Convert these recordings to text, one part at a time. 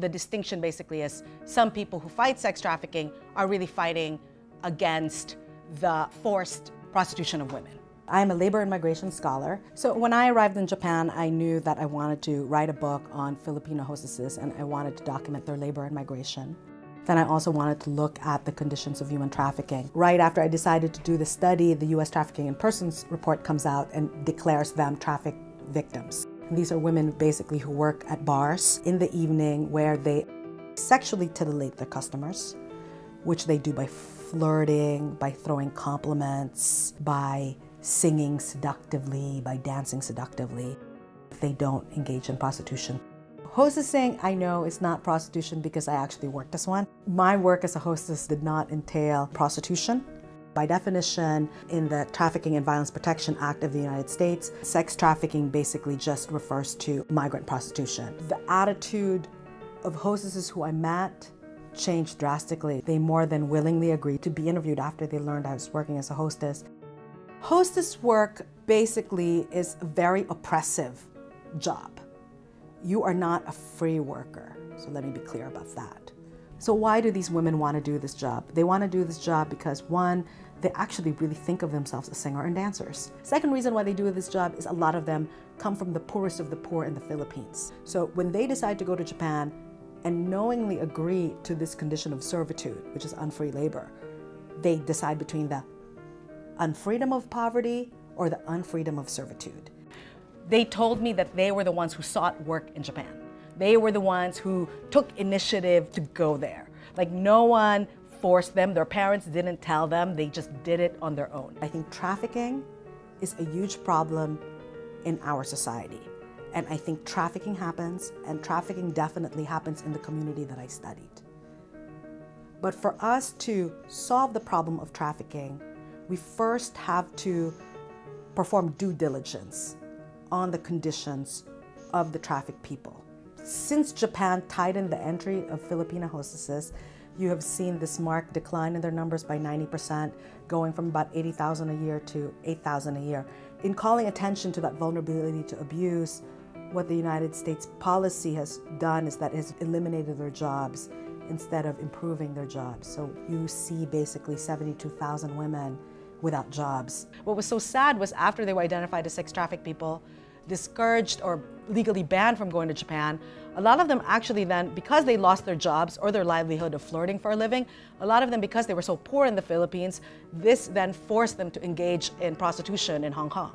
the distinction basically is some people who fight sex trafficking are really fighting against the forced prostitution of women. I am a labor and migration scholar. So when I arrived in Japan, I knew that I wanted to write a book on Filipino hostesses, and I wanted to document their labor and migration. Then I also wanted to look at the conditions of human trafficking. Right after I decided to do the study, the U.S. Trafficking in Persons report comes out and declares them trafficked victims. And these are women basically who work at bars in the evening where they sexually titillate their customers, which they do by flirting, by throwing compliments, by singing seductively, by dancing seductively. They don't engage in prostitution. Hostessing, I know, is not prostitution because I actually worked as one. My work as a hostess did not entail prostitution. By definition, in the Trafficking and Violence Protection Act of the United States, sex trafficking basically just refers to migrant prostitution. The attitude of hostesses who I met changed drastically. They more than willingly agreed to be interviewed after they learned I was working as a hostess. Hostess work basically is a very oppressive job. You are not a free worker, so let me be clear about that. So why do these women want to do this job? They want to do this job because, one, they actually really think of themselves as singers and dancers. Second reason why they do this job is a lot of them come from the poorest of the poor in the Philippines. So when they decide to go to Japan and knowingly agree to this condition of servitude, which is unfree labor, they decide between the unfreedom of poverty or the unfreedom of servitude. They told me that they were the ones who sought work in Japan. They were the ones who took initiative to go there. Like, no one forced them, their parents didn't tell them, they just did it on their own. I think trafficking is a huge problem in our society. And I think trafficking happens, and trafficking definitely happens in the community that I studied. But for us to solve the problem of trafficking, we first have to perform due diligence on the conditions of the trafficked people. Since Japan tightened the entry of Filipino hostesses, you have seen this marked decline in their numbers by 90%, going from about 80,000 a year to 8,000 a year. In calling attention to that vulnerability to abuse, what the United States policy has done is that it has eliminated their jobs instead of improving their jobs. So you see basically 72,000 women without jobs. What was so sad was after they were identified as sex trafficked people, discouraged or legally banned from going to Japan, a lot of them actually then, because they lost their jobs or their livelihood of flirting for a living, a lot of them, because they were so poor in the Philippines, this then forced them to engage in prostitution in Hong Kong.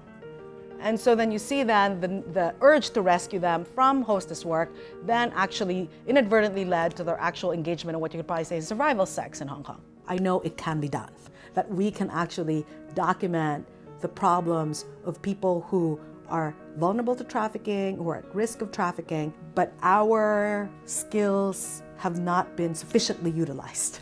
And so then you see then the urge to rescue them from hostess work then actually inadvertently led to their actual engagement in what you could probably say is survival sex in Hong Kong. I know it can be done, that we can actually document the problems of people who are vulnerable to trafficking, who are at risk of trafficking, but our skills have not been sufficiently utilized.